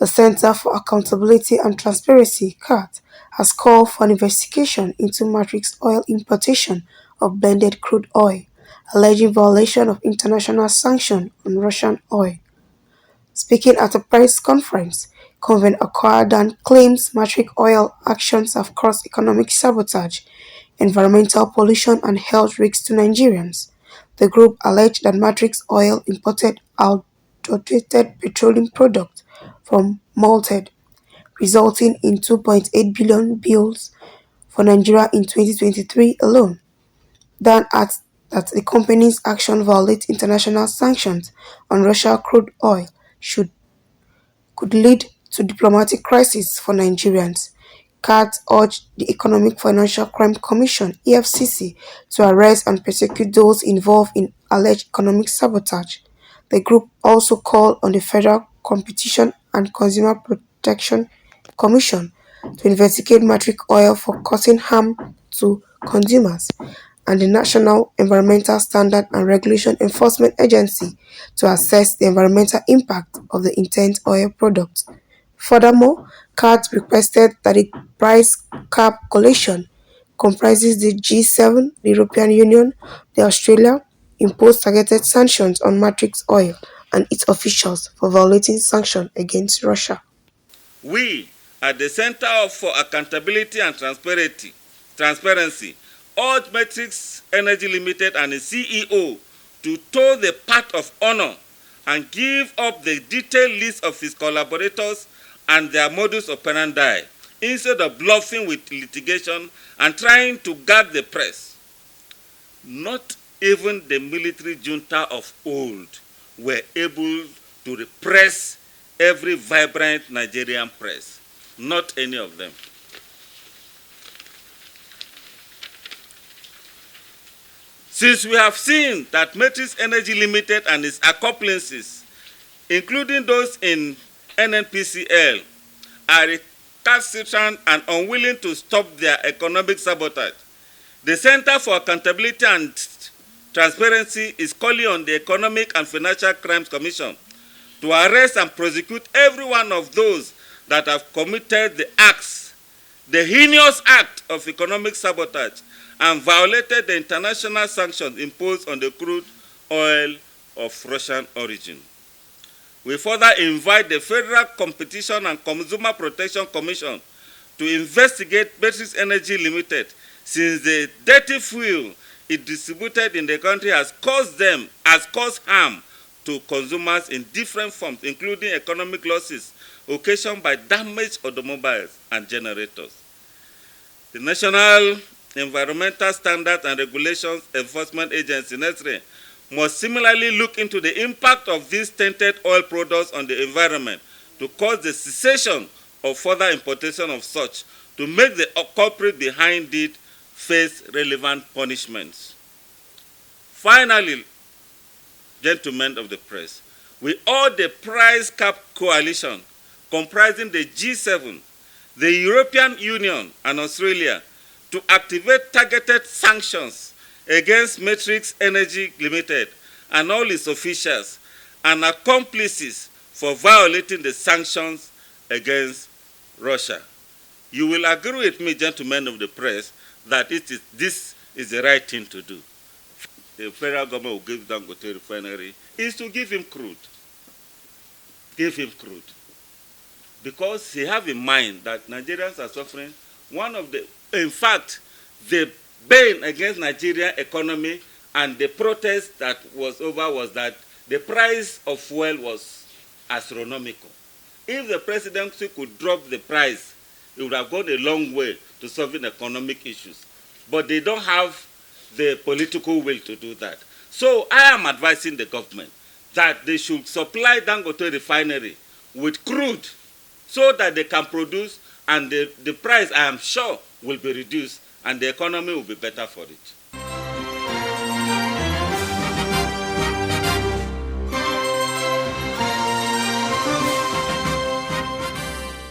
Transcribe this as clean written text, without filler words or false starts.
The Center for Accountability and Transparency (CAAT) has called for an investigation into matrix oil importation of blended crude oil, alleging violation of international sanctions on Russian oil. Speaking at a press conference, convener Okwa Dan claims matrix oil actions have caused economic sabotage, environmental pollution and health risks to Nigerians. The group alleged that matrix oil imported adulterated petroleum products from Malta, resulting in 2.8 billion bills for Nigeria in 2023 alone. Dan adds that the company's action violates international sanctions on Russian crude oil should could lead to diplomatic crisis for Nigerians. CAAT urged the Economic Financial Crime Commission (EFCC) to arrest and prosecute those involved in alleged economic sabotage. The group also called on the Federal Competition and Consumer Protection Commission to investigate matrix oil for causing harm to consumers, and the National Environmental Standard and Regulation Enforcement Agency to assess the environmental impact of the intent oil products. Furthermore, CAAT requested that the price cap coalition comprises the G7, the European Union, the Australia, impose targeted sanctions on matrix oil and its officials for violating sanctions against Russia. We, at the Center for Accountability and Transparency, urge Matrix Energy Limited and its CEO to toe the path of honor and give up the detailed list of its collaborators and their modus operandi, instead of bluffing with litigation and trying to gag the press. Not even the military junta of old were able to repress every vibrant Nigerian press. Not any of them. Since we have seen that Matrix Energy Limited and its accomplices, including those in NNPCL, are recalcitrant and unwilling to stop their economic sabotage, the Center for Accountability and Transparency is calling on the Economic and Financial Crimes Commission to arrest and prosecute every one of those that have committed the acts, the heinous act of economic sabotage, and violated the international sanctions imposed on the crude oil of Russian origin. We further invite the Federal Competition and Consumer Protection Commission to investigate Matrix Energy Limited, since the dirty fuel it distributed in the country has caused harm to consumers in different forms, including economic losses occasioned by damaged automobiles and generators. The National Environmental Standards and Regulations Enforcement Agency, NESREA, must similarly look into the impact of these tainted oil products on the environment to cause the cessation of further importation of such, to make the culprit behind it face relevant punishments. Finally, gentlemen of the press, we urge the price cap coalition comprising the G7, the European Union, and Australia to activate targeted sanctions against Matrix Energy Limited and all its officials and accomplices for violating the sanctions against Russia. You will agree with me, gentlemen of the press, that this is the right thing to do. The federal government will give Dangote refinery is to give him crude. Give him crude. Because he have in mind that Nigerians are suffering in fact, the bane against Nigerian economy and the protest that was over was that the price of fuel was astronomical. If the presidency could drop the price, it would have gone a long way to solving economic issues. But they don't have the political will to do that. So I am advising the government that they should supply Dangote refinery with crude so that they can produce, and the price, I am sure, will be reduced and the economy will be better for it.